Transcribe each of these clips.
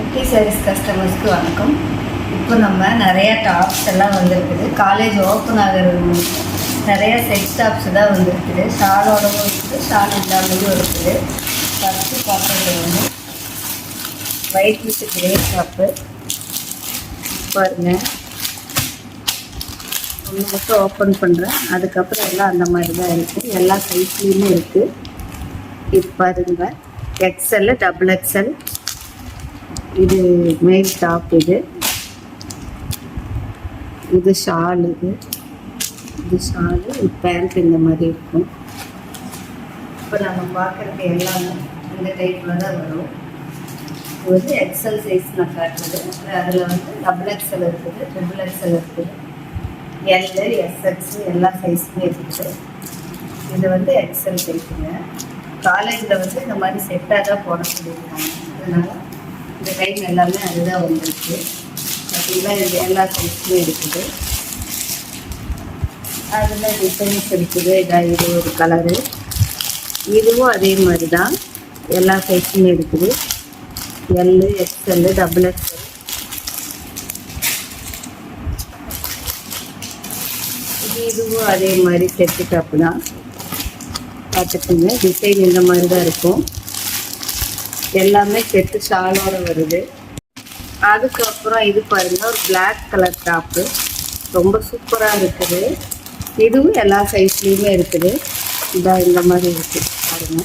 City saris கஸ்டமர்ஸ்க்கு வணக்கம். இப்போ நம்ம நிறையா டாப்ஸ் எல்லாம் வந்திருக்குது. காலேஜ் ஓப்பன் ஆகிறது நிறையா செட் டாப்ஸ் தான் வந்திருக்குது. ஷாலோடவும் இருக்குது, ஷால் இல்லாமலும் இருக்குது. ஃபஸ்ட்டு பார்க்குறது வந்து ஒயிட் வித் கிரே டாப்பு பாருங்கள். ஒன்று மட்டும் ஓப்பன் பண்ணுறேன், அதுக்கப்புறம் எல்லாம் அந்த மாதிரி தான் இருக்குது. எல்லா சைஸ்லேயுமே இருக்குது. இது பாருங்கள், எக்ஸ்எல், டபுள் எக்ஸ்எல். இது மேல் டாப். இது ஷால். இது ஷாலு, இது பேண்ட். இந்த மாதிரி இருக்கும். இப்போ நம்ம பார்க்குறது எல்லாமே இந்த டைப்பில் தான் வரும். இது வந்து எக்ஸ்எல் சைஸ் நான் காட்டுறது. அதில் வந்து டபுள் எக்ஸ்எல் இருக்குது, ட்ரிபிள் எக்ஸ்எல் இருக்குது, எல்லு, எஸ்எக்ஸ் எல்லா சைஸுமே இருக்குது. இது வந்து எக்ஸ்எல் சைஸுங்க. காலேஜில் வந்து இந்த மாதிரி செட்டாக தான் போட சொல்லியிருக்காங்க. அதனால் இந்த டைம் எல்லாமே அதுதான் வந்துருக்கு. பார்த்தீங்களா, இது எல்லா சைஸுமே இருக்குது. அதில் டிசைன்ஸ் இருக்குது. இது ஒரு கலரு. இதுவும் அதே மாதிரி தான், எல்லா சைஸுமே இருக்குது. எல்லு, எக்ஸ்எல்லு, டபுள் எக்ஸ்எல். இதுவும் அதே மாதிரி செட்டு டாப்பு தான். பார்த்துக்குங்க, டிசைன் இந்த மாதிரி தான் இருக்கும். எல்லாமே செட்டு ஷாலோட வருது. அதுக்கப்புறம் இது பாருங்க, ஒரு பிளாக் கலர் டாப்பு ரொம்ப சூப்பராக இருக்குது. இதுவும் எல்லா சைஸ்லேயுமே இருக்குது. இதான் இந்த மாதிரி இருக்குது பாருங்க,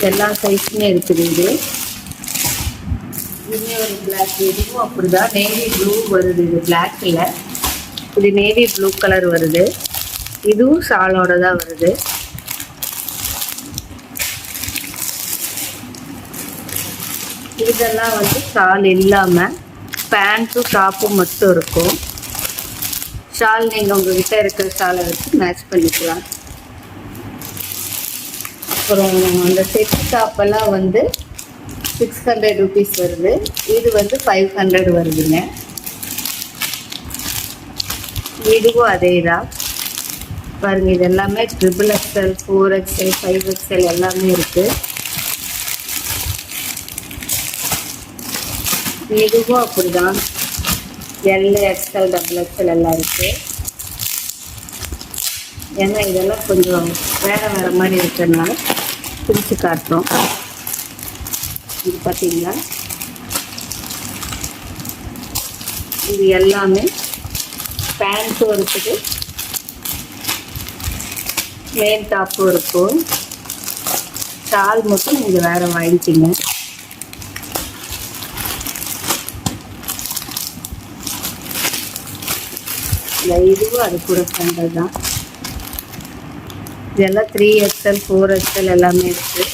எல்லா சைஸுமே இருக்குது. இதுவுமே ஒரு பிளாக். இதுவும் அப்படிதான், நேவி ப்ளூ வருது. இது பிளாக் இல்லை, இது நேவி ப்ளூ கலர் வருது. இதுவும் ஷாலோட தான் வருது. இதெல்லாம் வந்து ஷால் இல்லாமல் பேண்ட்டும் டாப்பும் மட்டும் இருக்கும். ஷால் நீங்கள் உங்கள்கிட்ட இருக்கிற ஷாலை வச்சு மேட்ச் பண்ணிக்கலாம். அப்புறம் அந்த செட் டாப்பெல்லாம் வந்து 600 ருபீஸ் வருது. இது வந்து 500 வருதுங்க. இதுவும் அதே தான் பாருங்க. இது எல்லாமே ட்ரிபிள் எக்ஸ்எல், 4XL, 5XL எல்லாமே இருக்குது. இதுவும் அப்படிதான், எல், எக்ஸ்எல், டபுள் எக்ஸ்எல் எல்லாம் இருக்குது. ஏன்னா இதெல்லாம் கொஞ்சம் வேறு வேறு மாதிரி இருக்கிறதுனால பிரித்து காட்டுறோம். இது பார்த்தீங்களா, இது எல்லாமே பேண்ட்டும் இருக்குது, மேல் டாப்பும் இருக்கும். ஷால் மட்டும் நீங்கள் வேறு வாங்கிக்கிங்க. இதுவும் அது கூட சேர்ந்தது தான். இதெல்லாம் 3XL, 4XL எல்லாமே இருக்குது.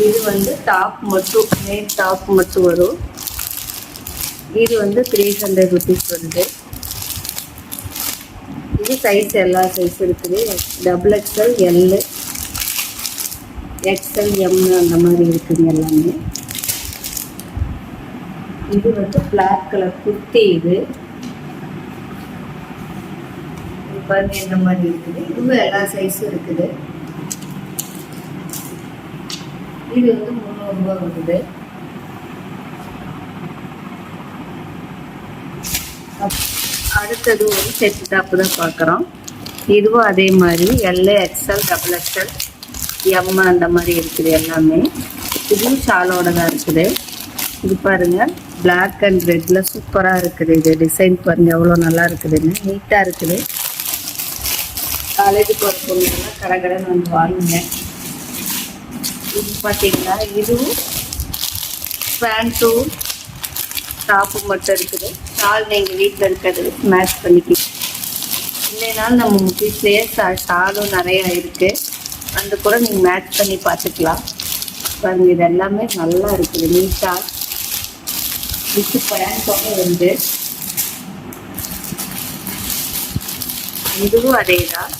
இது வந்து டாப் மட்டும், மேல் டாப் மட்டும் வரும். இது வந்து 300 ருபீஸ் வருது. இது சைஸ் எல்லா சைஸ் இருக்குது. டபுள் எக்ஸ்எல், எல்லு, எக்ஸ்எல், எம் அந்த மாதிரி இருக்குங்க எல்லாமே. இது வந்து பிளாக் கலர் குர்த்தி. இது பாருங்க இந்த மாதிரி இருக்குது. இதுவும் எல்லா சைஸும் இருக்குது. இது வந்து 300 ரூபாய் வருது. அடுத்தது ஒரு செட் டாப்பு தான் பார்க்குறோம். இதுவும் அதே மாதிரி L, XL, double XL, M அந்த மாதிரி இருக்குது எல்லாமே. இதுவும் ஷாலோட தான் இருக்குது. இது பாருங்க, பிளாக் அண்ட் ரெட்ல சூப்பராக இருக்குது. இது டிசைன் பாருங்க எவ்வளோ நல்லா இருக்குதுன்னு, நீட்டாக இருக்குது. காலேஜுக்கு ஒரு பொண்ணுலாம் கடகடன்னு வந்து வாங்குங்க. இது பார்த்தீங்கன்னா இதுவும் பேண்ட்டும் டாப்பும் மட்டும் இருக்குது. ஷால் நீங்கள் வீட்டில் இருக்கிறது மேட்ச் பண்ணிக்கலாம். இல்லைனாலும் நம்ம வீட்லேயே ஷாலும் நிறையா இருக்குது, அந்த கூட நீங்கள் மேட்ச் பண்ணி பார்த்துக்கலாம். பாருங்க, இது எல்லாமே நல்லா இருக்குது, நீட்டாக. வித்து பேண்ட்டோட வந்து இதுவும் அதே தான்,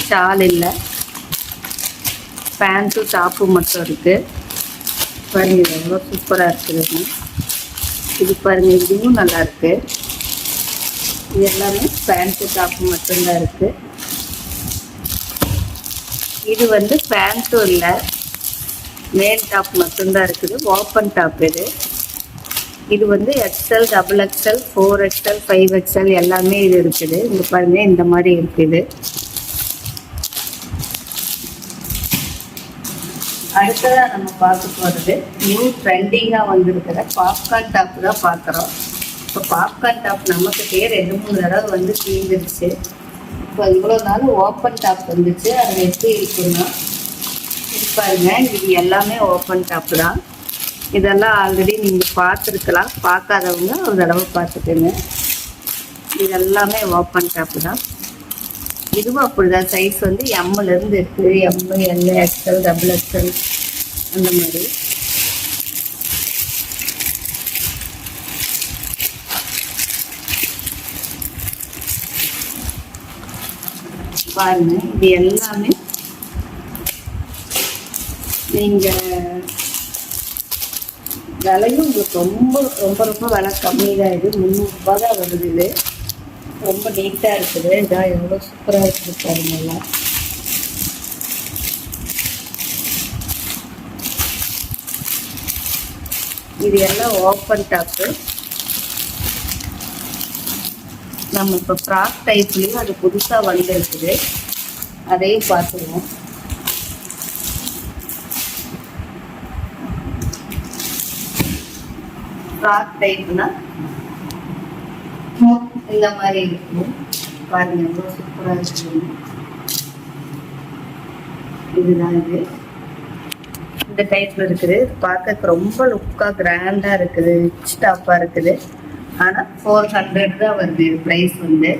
ஷால் இல்லை, பேண்ட்டும் டாப்பும் மட்டும் இருக்குது. பாருங்க எவ்வளோ சூப்பராக இருக்குதுன்னு. இது பாருங்க, இதுவும் நல்லா இருக்குது. இது எல்லாமே பேண்ட்டு டாப்பு மட்டும்தான் இருக்குது. இது வந்து பேண்ட்டும் இல்லை, மேல் டாப் மட்டும்தான் இருக்குது. ஓப்பன் டாப் இது. இது வந்து XL, XXL, 4XL, 5XL எல்லாமே இது இருக்குது. இங்க பாருங்க, இந்த மாதிரி இருக்குது. அடுத்ததா நம்ம பார்க்க போகிறது நியூ ட்ரெண்டிங்காக வந்திருக்கிற பாப்கார்ன் டாப் தான் பார்க்குறோம். இப்போ பாப்கார்ன் டாப் நமக்கு 2-3 தடவை வந்து தீர்ந்துருச்சு. இப்போ இவ்வளோ நாள் ஓப்பன் டாப் வந்துச்சு. அது எப்படி இருக்குன்னா, பாருங்க, இது எல்லாமே ஓப்பன் டாப் தான். இதெல்லாம் ஆல்ரெடி நீங்கள் பார்த்துருக்கலாம். பார்க்காதவங்க ஒரு தடவை பார்த்துக்கோங்க. இது எல்லாமே ஓப்பன் டாப்பு தான். இதுவும் அப்படிதான். சைஸ் வந்து எம்லேருந்து இருக்குது. எம், எல், XL, XXL அந்த மாதிரி. பாருங்க, இது எல்லாமே நீங்கள் விலையும் உங்களுக்கு ரொம்ப ரொம்ப ரொம்ப விலை கம்மி தான். இது 300 ரூபா தான் வருது. இது ரொம்ப நீட்டாக இருக்குது. இதான் எவ்வளோ சூப்பராக இருக்குது பாருங்க. எல்லாம் இது எல்லாம் ஓப்பன் டாப்பு. நம்ம இப்போ ஃப்ராக் டைப்லேயும் அது புதுசாக வந்து இருக்குது. அதையும் பார்த்துருவோம். ஃப்ராக் டைப்னா இந்த மாதிரி இருக்கும். பாருங்க, எவ்வளோ சூப்பராக இருக்குது. இதுதான் இது. இந்த டைப்ல இருக்குது. பார்க்க ரொம்ப லுக்காக கிராண்டாக இருக்குது. ரிச் டாப்பாக இருக்குது. ஆனால் 400 தான் வருது ப்ரைஸ் வந்து.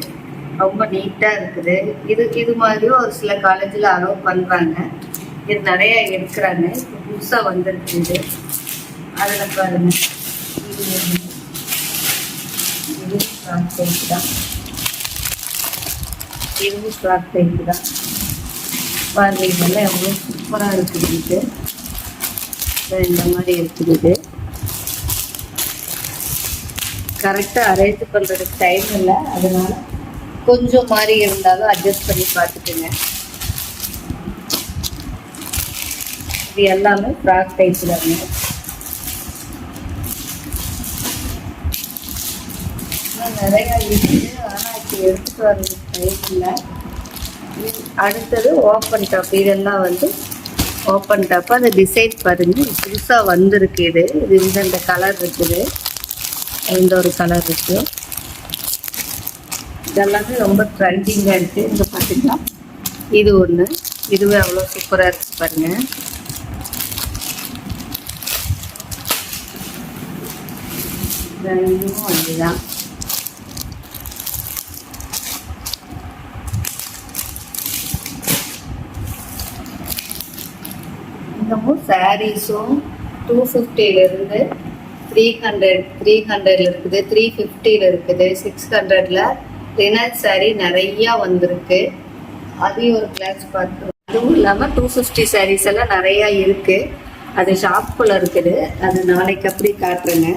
ரொம்ப நீட்டாக இருக்குது. இது மாதிரி ஒரு சில காலேஜில் அலோவ் பண்ணுறாங்க. இது நிறைய எடுக்கிறாங்க. இப்போ புதுசாக வந்துருக்கு. இது அதில் பாருங்க, இது ஃப்ராக் டைப் தான். இதுவும் ஃப்ராக் டைப் தான். பாருங்க, இதெல்லாம் எவ்வளோ சூப்பராக இருக்குது. இது இந்த மாதிரி இருக்குது. இது கரெக்டாக அரேஞ்ச் பண்ணுறதுக்கு டைம் இல்லை. அதனால கொஞ்சம் மாதிரி இருந்தாலும் அட்ஜஸ்ட் பண்ணி பார்த்துக்குங்க. இது எல்லாமே ஃப்ராக் டைப்ல தாங்க. நிறையா இருக்குது. ஆனால் இப்போ எடுத்துகிட்டு வர்றது டைம் இல்லை. அடுத்தது ஓப்பன் டாப். இதெல்லாம் வந்து ஓப்பன் டாப். அந்த டிசைன் பாருங்க, புதுசாக வந்திருக்கு. இது இந்த கலர் இருக்குது. இந்த ஒரு கலர் இருக்கு. இதெல்லாமே ரொம்ப ட்ரெண்டிங்காக இருக்குது. இங்கே பார்த்தீங்கன்னா இது ஒன்று. இதுவே அவ்வளோ சூப்பராக இருக்குது பாருங்க. இதுவும் அதுதான். இன்னமும் சாரீஸும் 250லேருந்து 300 இருக்குது, 350 இருக்குது, 600ல் லினன் சாரீ நிறையா வந்திருக்கு. அதையும் ஒரு கிளாஸ் பார்த்துருவோம். அதுவும் இல்லாமல் 250 சாரீஸ் எல்லாம் நிறையா இருக்குது. அது ஷாப்புக்குள்ளே இருக்குது. அது நாளைக்கு அப்படி காட்டுறேங்க.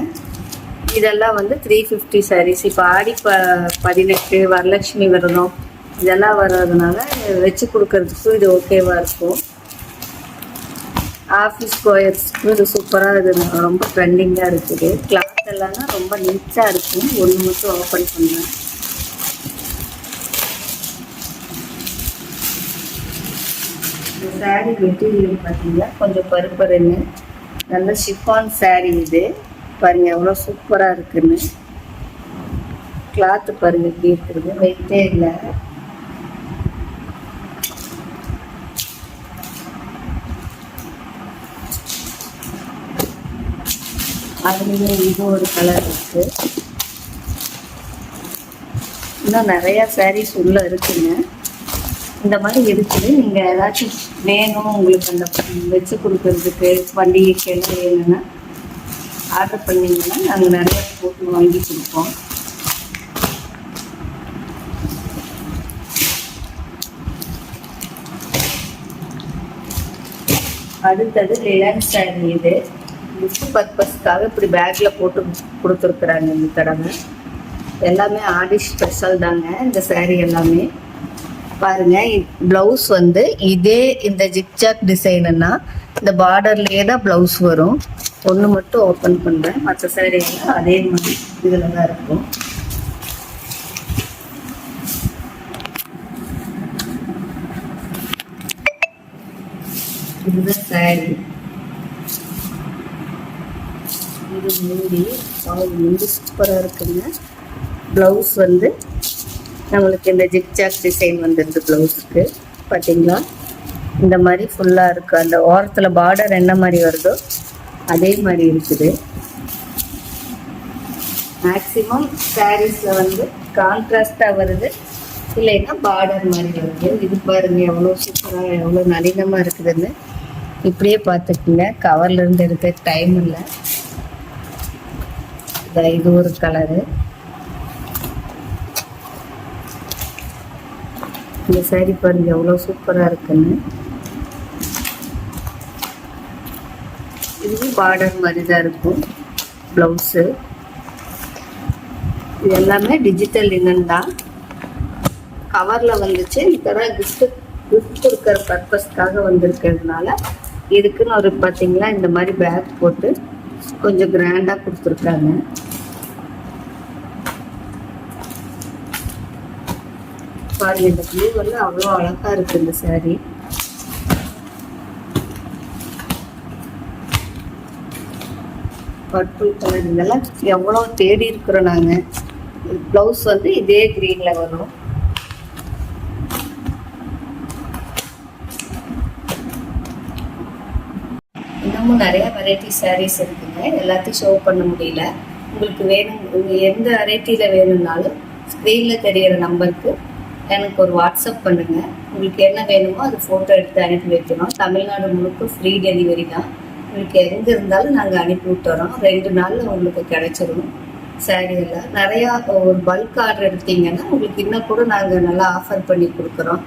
இதெல்லாம் வந்து 350 சாரீஸ். இப்போ ஆடி 18 வரலட்சுமி விரதம் இதெல்லாம் வர்றதுனால வச்சு கொடுக்கறதுக்கும் இது ஓகேவாக இருக்கும். ஆஃபீஸ் கோயர்ஸ்க்கு இது சூப்பராக, இது ரொம்ப ட்ரெண்டிங்காக இருக்குது. கிளாத் எல்லாம் ரொம்ப நீட்டாக இருக்கும். ஒன்று மட்டும் ஓப்பன் பண்ணுவேன். இந்த சாரீ மெட்டீரியல் பார்த்தீங்கன்னா கொஞ்சம் பருப்பருன்னு நல்ல ஷிஃபான் சாரீ. இது பாருங்க எவ்வளோ சூப்பராக இருக்குன்னு. கிளாத்து பாருங்க எப்படி இருக்குது. வெயிட்டே இல்லை. அதுலேயே இது ஒரு கலர் இருக்குது. இன்னும் நிறையா சாரீஸ் உள்ளே இருக்குங்க. இந்த மாதிரி இருக்குது. நீங்கள் ஏதாச்சும் வேணும் உங்களுக்கு அந்த வச்சு கொடுக்கறதுக்கு பண்டிகைக்கு எல்லாம் வேணும்னா ஆர்டர் பண்ணிங்கன்னா நாங்கள் நிறையா போட்டு வாங்கி கொடுப்போம். அடுத்தது லினன் சாரீ. இது கிஃப்ட் பர்பஸ்க்காக இப்படி பேக்கில் போட்டு கொடுத்துருக்குறாங்க இந்த தடவை. எல்லாமே ஆடி ஸ்பெஷல் தாங்க இந்த சாரீ எல்லாமே. பாருங்க, பிளவுஸ் வந்து இதே இந்த ஜிக்ஜாக் டிசைனுன்னா இந்த பார்டர்லயே தான் பிளவுஸ் வரும். ஒன்று மட்டும் ஓப்பன் பண்ணுறேன், மற்ற சாரி எல்லாம் அதே மாதிரி இதில் தான் இருக்கும். இதுதான் சாரி. இது மூடி வந்து சூப்பராக இருக்குங்க. ப்ளவுஸ் வந்து நம்மளுக்கு இந்த ஜிக்ஜாக் டிசைன் வந்துடுது ப்ளவுஸுக்கு. பார்த்தீங்களா, இந்த மாதிரி ஃபுல்லாக இருக்குது. அந்த ஓரத்தில் பார்டர் என்ன மாதிரி வருதோ அதே மாதிரி இருக்குது. மேக்ஸிமம் சாரீஸில் வந்து கான்ட்ராஸ்டாக வருது, இல்லைன்னா பார்டர் மாதிரி வருது. இது பாருங்கள் எவ்வளோ சூப்பராக எவ்வளோ நளினமாக இருக்குதுன்னு. இப்படியே பார்த்துக்குங்க, கவர்லேருந்து எடுக்க டைம் இல்லை. இது ஒரு கலரு. இந்த சாரி பாருங்க எவ்வளோ சூப்பராக இருக்குன்னு. இதுவும் பார்டர் மாதிரி தான் இருக்கும் ப்ளவுஸு. இது எல்லாமே டிஜிட்டல் லினன் தான். கவரில் வந்துச்சு. இப்போதான் கிஃப்ட் கொடுக்குற பர்பஸ்க்காக வந்திருக்கிறதுனால இதுக்குன்னு ஒரு பார்த்தீங்களா இந்த மாதிரி பேக் போட்டு கொஞ்சம் கிராண்டாக கொடுத்துருக்காங்க. பாருங்க, இந்த ப்ளூ வந்து அவ்வளோ அழகாக இருக்குது இந்த சாரீ. பர்பிள் கலர் இதெல்லாம் எவ்வளோ தேடி இருக்கிறோம் நாங்கள். ப்ளவுஸ் வந்து இதே க்ரீனில் வரும். இன்னமும் நிறையா வெரைட்டி சாரீஸ் இருக்குங்க, எல்லாத்தையும் ஷோ பண்ண முடியல. உங்களுக்கு வேணும், எந்த வெரைட்டியில் வேணும்னாலும் ஸ்க்ரீனில் தெரிகிற நம்பருக்கு எனக்கு ஒரு வாட்ஸ்அப் பண்ணுங்கள். உங்களுக்கு என்ன வேணுமோ அது ஃபோட்டோ எடுத்து அனுப்பி வைக்கணும். தமிழ்நாடு முழுக்க ஃப்ரீ டெலிவரி தான். உங்களுக்கு எங்கே இருந்தாலும் நாங்கள் அனுப்பி விட்டுறோம். 2 நாளில் உங்களுக்கு கிடைச்சிரும். சாரீ எல்லாம் நிறையா ஒரு பல்க் ஆர்டர் எடுத்தீங்கன்னா உங்களுக்கு இன்னும் கூட நாங்கள் நல்லா ஆஃபர் பண்ணி கொடுக்குறோம்.